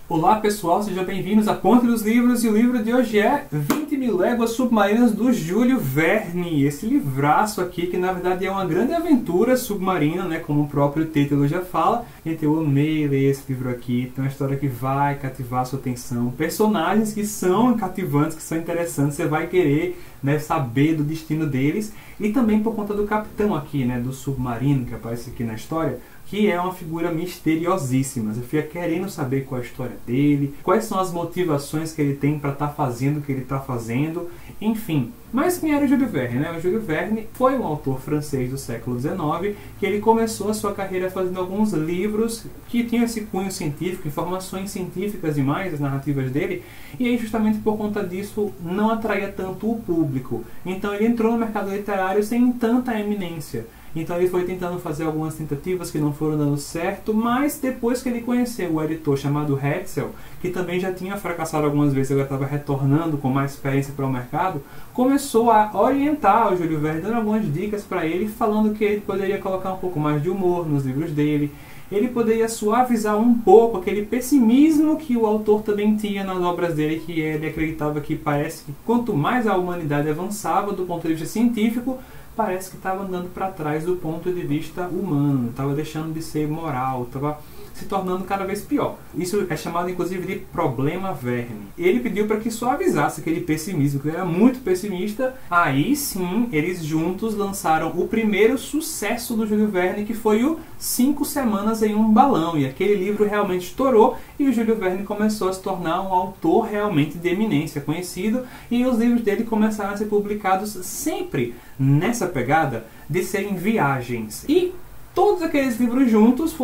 Olá pessoal, sejam bem-vindos à Ponte dos Livros e o livro de hoje é 20.000 Léguas Submarinas do Júlio Verne. Esse livraço aqui que na verdade é uma grande aventura submarina, né, como o próprio título já fala. Gente, eu amei ler esse livro aqui, tem uma história que vai cativar a sua atenção, personagens que são cativantes, que são interessantes, você vai querer, né, saber do destino deles, e também por conta do capitão aqui, né, do submarino que aparece aqui na história, que é uma figura misteriosíssima. Você fica querendo saber qual é a história dele, quais são as motivações que ele tem para estar fazendo o que ele está fazendo, enfim. Mas quem era o Júlio Verne, né? O Júlio Verne foi um autor francês do século XIX, que ele começou a sua carreira fazendo alguns livros que tinham esse cunho científico, informações científicas demais, as narrativas dele, e aí justamente por conta disso não atraía tanto o público. Então ele entrou no mercado literário sem tanta eminência. Então ele foi tentando fazer algumas tentativas que não foram dando certo, mas depois que ele conheceu o editor chamado Hetzel, que também já tinha fracassado algumas vezes, agora estava retornando com mais experiência para o mercado, começou a orientar o Júlio Verne, dando algumas dicas para ele, falando que ele poderia colocar um pouco mais de humor nos livros dele, ele poderia suavizar um pouco aquele pessimismo que o autor também tinha nas obras dele, que ele acreditava que parece que quanto mais a humanidade avançava do ponto de vista científico, parece que estava andando para trás do ponto de vista humano, estava deixando de ser moral, estava se tornando cada vez pior. Isso é chamado inclusive de problema Verne. Ele pediu para que suavizasse aquele pessimismo, que ele era muito pessimista. Aí sim, eles juntos lançaram o primeiro sucesso do Júlio Verne, que foi o 5 Semanas em um Balão. E aquele livro realmente estourou e o Júlio Verne começou a se tornar um autor realmente de eminência, conhecido, e os livros dele começaram a ser publicados sempre nessa pegada de serem viagens. E todos aqueles livros juntos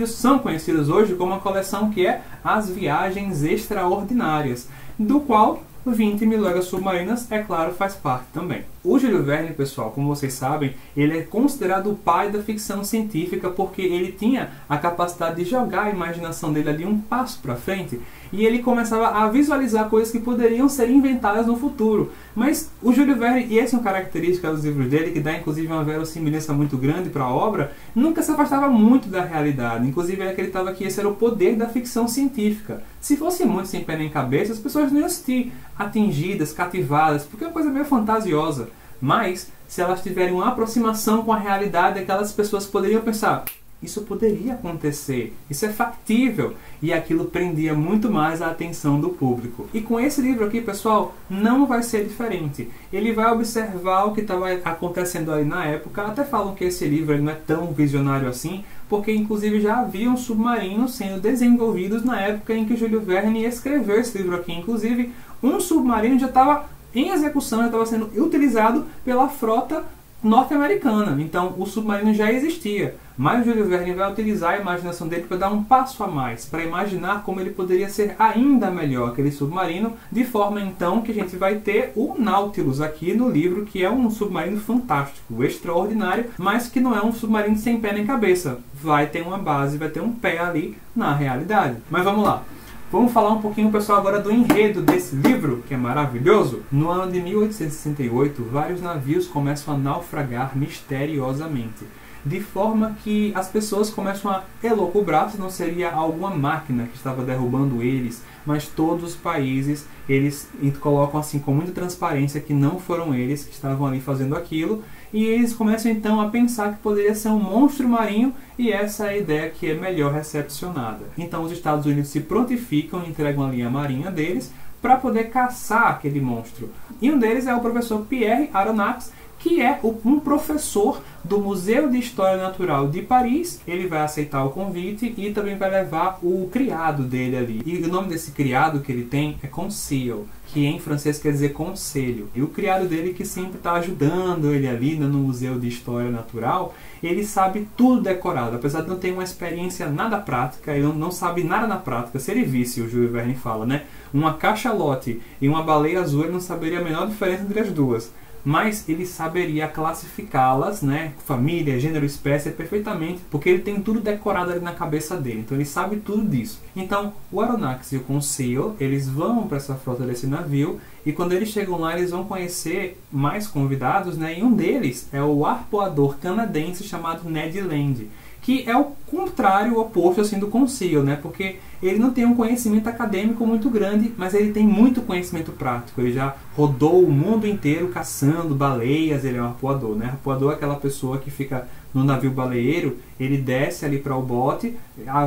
são conhecidos hoje como uma coleção que é As Viagens Extraordinárias, do qual 20.000 Léguas Submarinas, é claro, faz parte também. O Júlio Verne, pessoal, como vocês sabem, ele é considerado o pai da ficção científica porque ele tinha a capacidade de jogar a imaginação dele ali um passo para frente e ele começava a visualizar coisas que poderiam ser inventadas no futuro. Mas o Júlio Verne, e essa é uma característica dos livros dele, que dá inclusive uma verossimilhança muito grande para a obra, nunca se afastava muito da realidade. Inclusive ele acreditava que esse era o poder da ficção científica. Se fosse muito sem pé nem cabeça, as pessoas não iam se sentir atingidas, cativadas, porque é uma coisa meio fantasiosa. Mas, se elas tiverem uma aproximação com a realidade, aquelas pessoas poderiam pensar: isso poderia acontecer, isso é factível, e aquilo prendia muito mais a atenção do público. E com esse livro aqui, pessoal, não vai ser diferente. Ele vai observar o que estava acontecendo ali na época. Até falam que esse livro não é tão visionário assim, porque inclusive já haviam submarinos sendo desenvolvidos na época em que Júlio Verne escreveu esse livro aqui. Inclusive, um submarino já estava em execução, já estava sendo utilizado pela frota norte-americana. Então o submarino já existia, mas o Júlio Verne vai utilizar a imaginação dele para dar um passo a mais, para imaginar como ele poderia ser ainda melhor aquele submarino, de forma então que a gente vai ter o Nautilus aqui no livro, que é um submarino fantástico, extraordinário, mas que não é um submarino sem pé nem cabeça. Vai ter uma base, vai ter um pé ali na realidade. Mas vamos lá. Vamos falar um pouquinho, pessoal, agora do enredo desse livro, que é maravilhoso. No ano de 1868, vários navios começam a naufragar misteriosamente, de forma que as pessoas começam a elocubrar se não seria alguma máquina que estava derrubando eles, mas todos os países, eles colocam assim com muita transparência que não foram eles que estavam ali fazendo aquilo, e eles começam então a pensar que poderia ser um monstro marinho, e essa é a ideia que é melhor recepcionada. Então os Estados Unidos se prontificam e entregam ali a marinha deles para poder caçar aquele monstro. E um deles é o professor Pierre Aronnax, que é um professor do Museu de História Natural de Paris. Ele vai aceitar o convite e também vai levar o criado dele ali. E o nome desse criado que ele tem é Conseil, que em francês quer dizer conselho. E o criado dele, que sempre está ajudando ele ali no Museu de História Natural, ele sabe tudo decorado, apesar de não ter uma experiência nada prática, ele não sabe nada na prática. Se ele visse, o Júlio Verne fala, né, uma cachalote e uma baleia azul, ele não saberia a menor diferença entre as duas. Mas ele saberia classificá-las, né, família, gênero, espécie, perfeitamente, porque ele tem tudo decorado ali na cabeça dele, então ele sabe tudo disso. Então o Aronnax e o Conseil, eles vão para essa frota desse navio, e quando eles chegam lá eles vão conhecer mais convidados, né, e um deles é o arpoador canadense chamado Ned Land, que é o contrário, o oposto assim do Conseil, né? Porque ele não tem um conhecimento acadêmico muito grande, mas ele tem muito conhecimento prático. Ele já rodou o mundo inteiro caçando baleias, ele é um arpoador, né? Arpoador é aquela pessoa que fica no navio baleeiro, ele desce ali para o bote,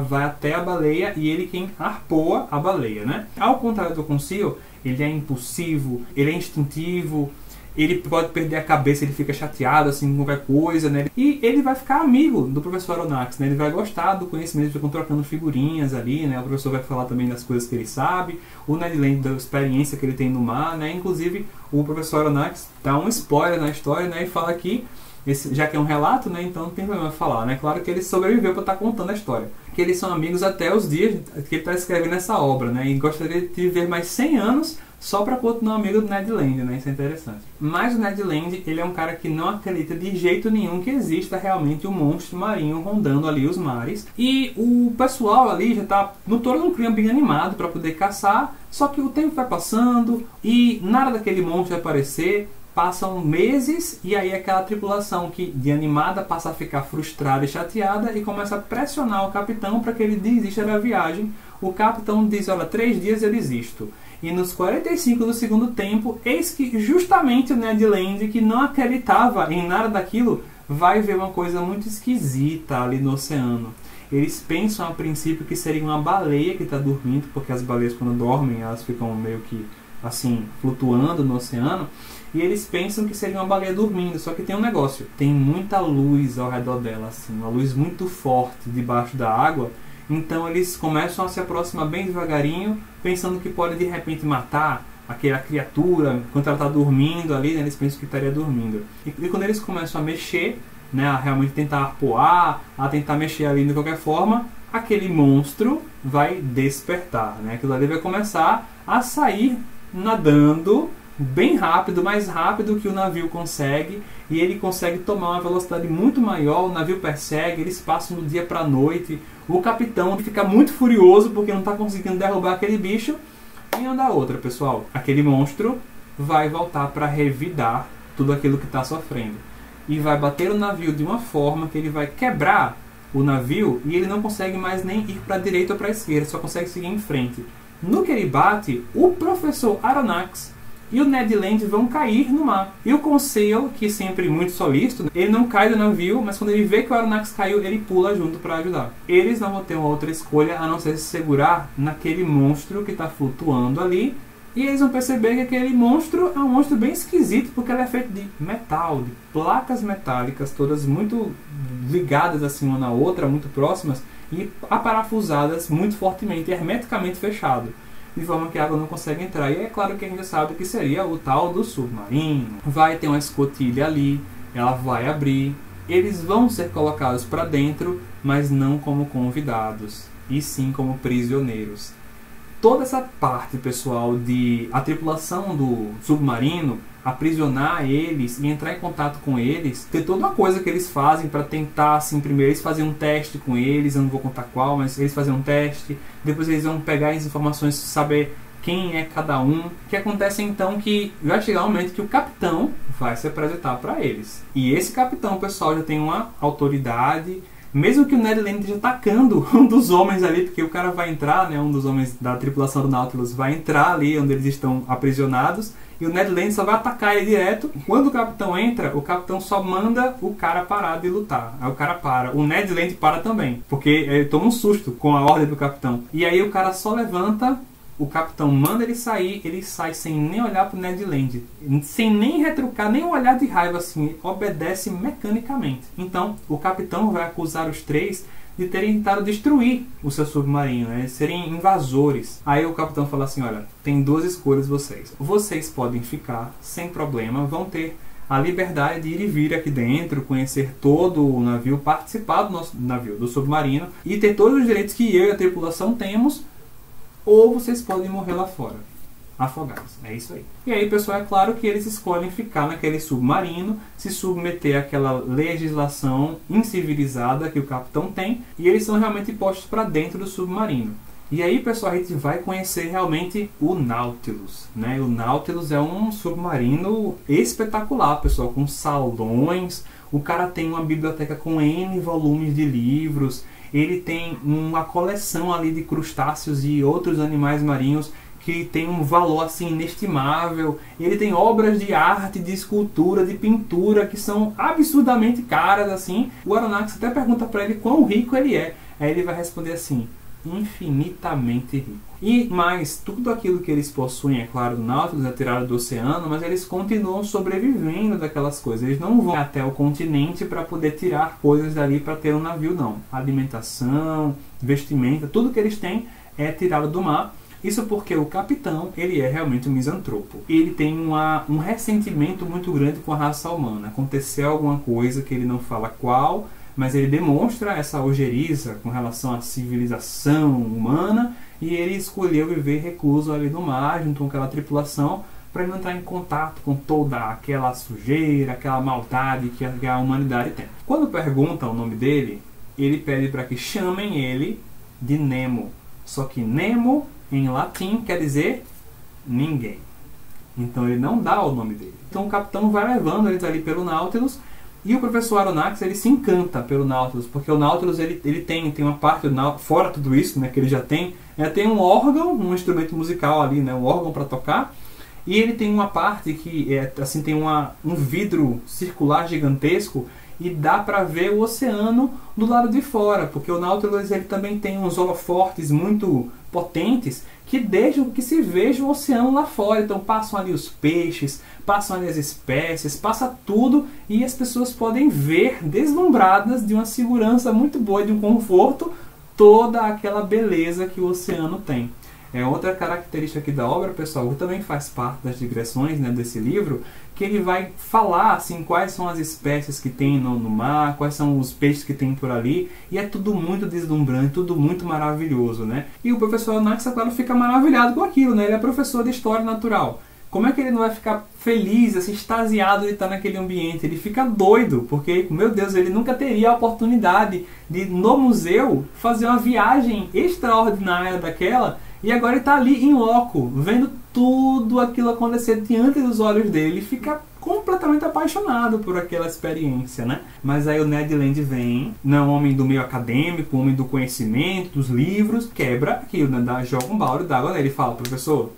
vai até a baleia e ele quem arpoa a baleia, né? Ao contrário do Conseil, ele é impulsivo, ele é instintivo, ele pode perder a cabeça, ele fica chateado assim com qualquer coisa, né? E ele vai ficar amigo do professor Aronnax, né? Ele vai gostar do conhecimento, ficam trocando figurinhas ali, né? O professor vai falar também das coisas que ele sabe, o Ned Land da experiência que ele tem no mar, né? Inclusive, o professor Aronnax dá um spoiler na história, né? E fala que, já que é um relato, né? Então não tem problema falar, né? Claro que ele sobreviveu para estar contando a história. Que eles são amigos até os dias que ele está escrevendo essa obra, né? E gostaria de viver mais 100 anos só para continuar amigo do Ned Land, né? Isso é interessante. Mas o Ned Land, ele é um cara que não acredita de jeito nenhum que exista realmente um monstro marinho rondando ali os mares. E o pessoal ali já está no todo um clima bem animado para poder caçar, só que o tempo vai passando e nada daquele monstro vai aparecer. Passam meses e aí aquela tripulação que de animada passa a ficar frustrada e chateada e começa a pressionar o capitão para que ele desista da viagem. O capitão diz, olha, 3 dias eu desisto. E nos 45 do segundo tempo, eis que justamente o Ned Land, que não acreditava em nada daquilo, vai ver uma coisa muito esquisita ali no oceano. Eles pensam a princípio que seria uma baleia que está dormindo, porque as baleias quando dormem elas ficam meio que assim flutuando no oceano. E eles pensam que seria uma baleia dormindo, só que tem um negócio, tem muita luz ao redor dela, assim, uma luz muito forte debaixo da água. Então eles começam a se aproximar bem devagarinho, pensando que pode de repente matar aquela criatura enquanto ela está dormindo ali, né, eles pensam que estaria dormindo. E quando eles começam a mexer, né, a realmente tentar arpoar, a tentar mexer ali de qualquer forma, aquele monstro vai despertar, né? Aquilo ali vai começar a sair nadando bem rápido, mais rápido que o navio consegue, e ele consegue tomar uma velocidade muito maior, o navio persegue, eles passam do dia para a noite, o capitão fica muito furioso porque não está conseguindo derrubar aquele bicho, e anda outra, pessoal, aquele monstro vai voltar para revidar tudo aquilo que está sofrendo, e vai bater o navio de uma forma que ele vai quebrar o navio, e ele não consegue mais nem ir para a direita ou para a esquerda, só consegue seguir em frente. No que ele bate, o professor Aronnax e o Ned Land vão cair no mar. E o Conseil, que sempre muito solícito, ele não cai do navio, mas quando ele vê que o Aronnax caiu, ele pula junto para ajudar. Eles não vão ter uma outra escolha a não ser se segurar naquele monstro que está flutuando ali. E eles vão perceber que aquele monstro é um monstro bem esquisito, porque ele é feito de metal, de placas metálicas, todas muito ligadas assim uma na outra, muito próximas, e aparafusadas muito fortemente, hermeticamente fechado, de forma que a água não consegue entrar. E é claro que a gente sabe que seria o tal do submarino. Vai ter uma escotilha ali, ela vai abrir, eles vão ser colocados para dentro, mas não como convidados, e sim como prisioneiros. Toda essa parte, pessoal, de a tripulação do submarino aprisionar eles e entrar em contato com eles, ter toda uma coisa que eles fazem para tentar, assim, primeiro eles fazem um teste com eles, eu não vou contar qual, mas eles fazem um teste, depois eles vão pegar as informações, saber quem é cada um. O que acontece então que vai chegar um momento que o capitão vai se apresentar para eles. E esse capitão, pessoal, já tem uma autoridade. Mesmo que o Ned Land esteja atacando um dos homens ali, porque o cara vai entrar, né, um dos homens da tripulação do Nautilus vai entrar ali onde eles estão aprisionados, e o Ned Land só vai atacar ele direto. Quando o capitão entra, o capitão só manda o cara parar de lutar. Aí o cara para. O Ned Land para também, porque ele toma um susto com a ordem do capitão. E aí o cara só levanta, o capitão manda ele sai sem nem olhar pro Ned Land, sem nem retrucar, nem um olhar de raiva, assim, obedece mecanicamente. Então, o capitão vai acusar os três de terem tentado destruir o seu submarino, né? De serem invasores. Aí o capitão fala assim, olha, tem 2 escolhas vocês. Vocês podem ficar sem problema, vão ter a liberdade de ir e vir aqui dentro, conhecer todo o navio, participar do nosso navio, do submarino, e ter todos os direitos que eu e a tripulação temos, ou vocês podem morrer lá fora, afogados. É isso aí. E aí, pessoal, é claro que eles escolhem ficar naquele submarino, se submeter àquela legislação incivilizada que o capitão tem, e eles são realmente postos para dentro do submarino. E aí, pessoal, a gente vai conhecer realmente o Nautilus, né? O Nautilus é um submarino espetacular, pessoal, com salões, O cara tem uma biblioteca com N volumes de livros, ele tem uma coleção ali de crustáceos e outros animais marinhos que tem um valor assim inestimável. Ele tem obras de arte, de escultura, de pintura que são absurdamente caras assim. O Aronnax até pergunta para ele quão rico ele é. Aí ele vai responder assim: infinitamente rico. E mais, tudo aquilo que eles possuem, é claro, do Nautilus é tirado do oceano, mas eles continuam sobrevivendo daquelas coisas. Eles não vão até o continente para poder tirar coisas dali para ter um navio, não. Alimentação, vestimenta, tudo que eles têm é tirado do mar. Isso porque o capitão, ele é realmente um misantropo. Ele tem um ressentimento muito grande com a raça humana. Aconteceu alguma coisa que ele não fala qual, mas ele demonstra essa ojeriza com relação à civilização humana, e ele escolheu viver recluso ali no mar, junto com aquela tripulação, para não entrar em contato com toda aquela sujeira, aquela maldade que a humanidade tem. Quando perguntam o nome dele, ele pede para que chamem ele de Nemo. Só que Nemo, em latim, quer dizer ninguém. Então ele não dá o nome dele. Então o capitão vai levando eles ali pelo Nautilus, e o professor Aronnax, ele se encanta pelo Nautilus, porque o Nautilus ele tem uma parte, fora tudo isso, né, que ele já tem um órgão, um instrumento musical ali, né, um órgão para tocar, e ele tem uma parte que assim, tem um vidro circular gigantesco, e dá para ver o oceano do lado de fora, porque o Nautilus ele também tem uns holofortes muito potentes que deixam que se veja o oceano lá fora. Então passam ali os peixes, passam ali as espécies, passa tudo, e as pessoas podem ver, deslumbradas de uma segurança muito boa, de um conforto, toda aquela beleza que o oceano tem. É outra característica aqui da obra, pessoal, que também faz parte das digressões, né, desse livro, que ele vai falar assim, quais são as espécies que tem no mar, quais são os peixes que tem por ali, e é tudo muito deslumbrante, tudo muito maravilhoso, né? E o professor Aronnax, claro, fica maravilhado com aquilo, né? Ele é professor de História Natural. Como é que ele não vai ficar feliz, assim, extasiado de estar naquele ambiente? Ele fica doido, porque, meu Deus, ele nunca teria a oportunidade de, no museu, fazer uma viagem extraordinária daquela, e agora ele está ali em loco, vendo tudo aquilo acontecer diante dos olhos dele, e fica completamente apaixonado por aquela experiência, né? Mas aí o Ned Land vem, não, homem do meio acadêmico, homem do conhecimento, dos livros, quebra aquilo, né? Joga um balde d'água nele e fala: professor,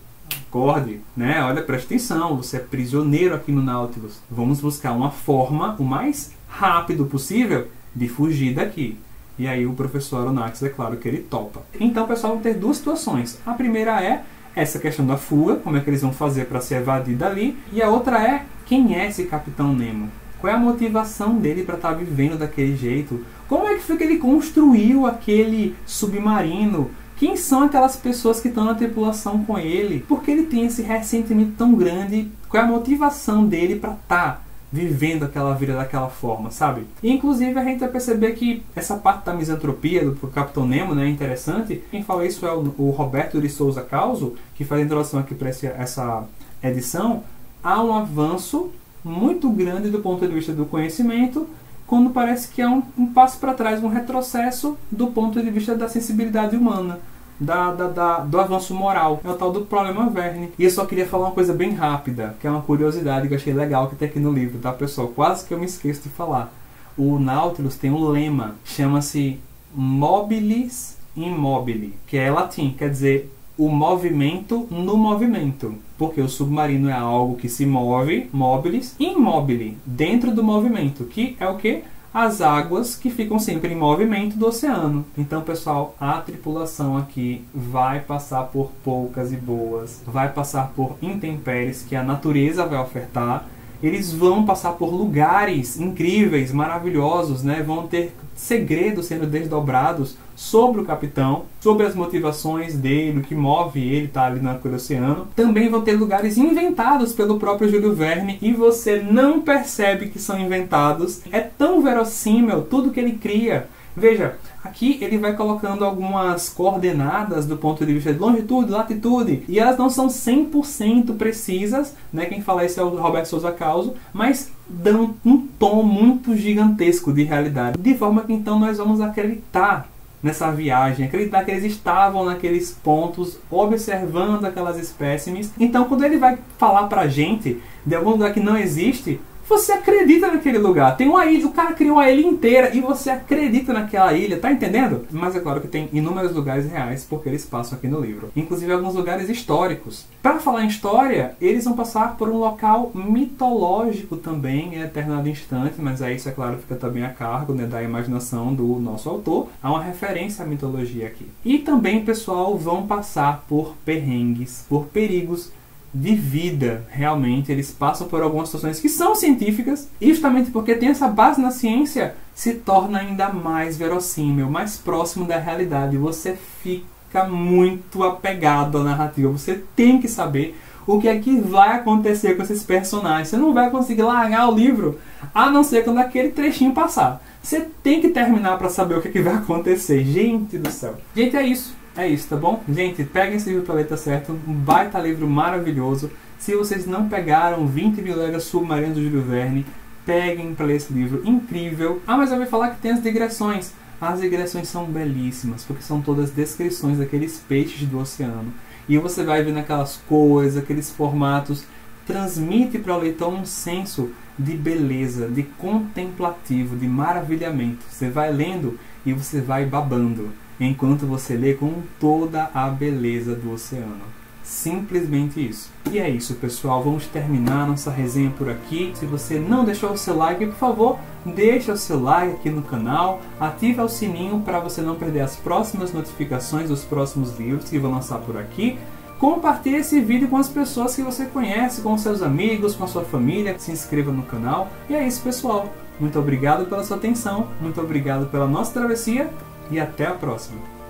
acorde, né? Olha, preste atenção, você é prisioneiro aqui no Nautilus. Vamos buscar uma forma, o mais rápido possível, de fugir daqui. E aí o professor Aronnax, é claro que ele topa. Então, pessoal, vão ter duas situações. A primeira é essa questão da fuga, como é que eles vão fazer para se evadir dali. E a outra é, quem é esse Capitão Nemo? Qual é a motivação dele para estar vivendo daquele jeito? Como é que foi que ele construiu aquele submarino? Quem são aquelas pessoas que estão na tripulação com ele? Por que ele tem esse ressentimento tão grande? Qual é a motivação dele para estar vivendo aquela vida daquela forma, sabe? E, inclusive, a gente vai perceber que essa parte da misantropia do Capitão Nemo, né, é interessante. Quem fala isso é o Roberto de Souza Causo, que faz a introdução aqui para essa edição. Há um avanço muito grande do ponto de vista do conhecimento, quando parece que é um passo para trás, um retrocesso do ponto de vista da sensibilidade humana, do avanço moral. É o tal do problema Verne. E eu só queria falar uma coisa bem rápida, que é uma curiosidade que eu achei legal que tem aqui no livro, tá, pessoal? Quase que eu me esqueço de falar. O Nautilus tem um lema, chama-se Mobilis Immobile, que é latim, quer dizer o movimento no movimento, porque o submarino é algo que se move, mobilis, immobile, dentro do movimento, que é o que? As águas que ficam sempre em movimento do oceano. Então, pessoal, a tripulação aqui vai passar por poucas e boas, vai passar por intempéries que a natureza vai ofertar. Eles vão passar por lugares incríveis, maravilhosos, né? Vão ter segredos sendo desdobrados sobre o capitão, sobre as motivações dele, o que move ele estar ali naquele oceano. Também vão ter lugares inventados pelo próprio Júlio Verne e você não percebe que são inventados. É tão verossímil tudo que ele cria. Veja, aqui ele vai colocando algumas coordenadas do ponto de vista de longitude, latitude, e elas não são 100% precisas, né? Quem fala isso é o Roberto Souza Causo, mas dão um tom muito gigantesco de realidade, de forma que então nós vamos acreditar nessa viagem, acreditar que eles estavam naqueles pontos, observando aquelas espécimes. Então, quando ele vai falar pra gente de algum lugar que não existe, você acredita naquele lugar. Tem uma ilha, o cara criou uma ilha inteira e você acredita naquela ilha, tá entendendo? Mas é claro que tem inúmeros lugares reais porque eles passam aqui no livro. Inclusive alguns lugares históricos. Para falar em história, eles vão passar por um local mitológico também, em determinado instante, mas aí isso é claro fica também a cargo, né, da imaginação do nosso autor. Há uma referência à mitologia aqui. E também, pessoal, vão passar por perrengues, por perigos de vida. Realmente eles passam por algumas situações que são científicas e justamente porque tem essa base na ciência se torna ainda mais verossímil, mais próximo da realidade. Você fica muito apegado à narrativa, você tem que saber o que é que vai acontecer com esses personagens. Você não vai conseguir largar o livro a não ser quando aquele trechinho passar. Você tem que terminar para saber o que é que vai acontecer. Gente do céu. Gente, é isso. É isso, tá bom? Gente, peguem esse livro pra ler, tá certo? Um baita livro maravilhoso. Se vocês não pegaram 20 Mil Léguas Submarinas do Júlio Verne, peguem pra ler esse livro incrível. Ah, mas eu vou falar que tem as digressões. As digressões são belíssimas, porque são todas descrições daqueles peixes do oceano. E você vai vendo aquelas coisas, aqueles formatos. Transmite para o leitor um senso de beleza, de contemplativo, de maravilhamento. Você vai lendo e você vai babando enquanto você lê com toda a beleza do oceano. Simplesmente isso. E é isso, pessoal. Vamos terminar nossa resenha por aqui. Se você não deixou o seu like, por favor, deixa o seu like aqui no canal. Ative o sininho para você não perder as próximas notificações dos próximos livros que vão lançar por aqui. Compartilhe esse vídeo com as pessoas que você conhece, com seus amigos, com a sua família. Se inscreva no canal. E é isso, pessoal. Muito obrigado pela sua atenção. Muito obrigado pela nossa travessia. E até a próxima!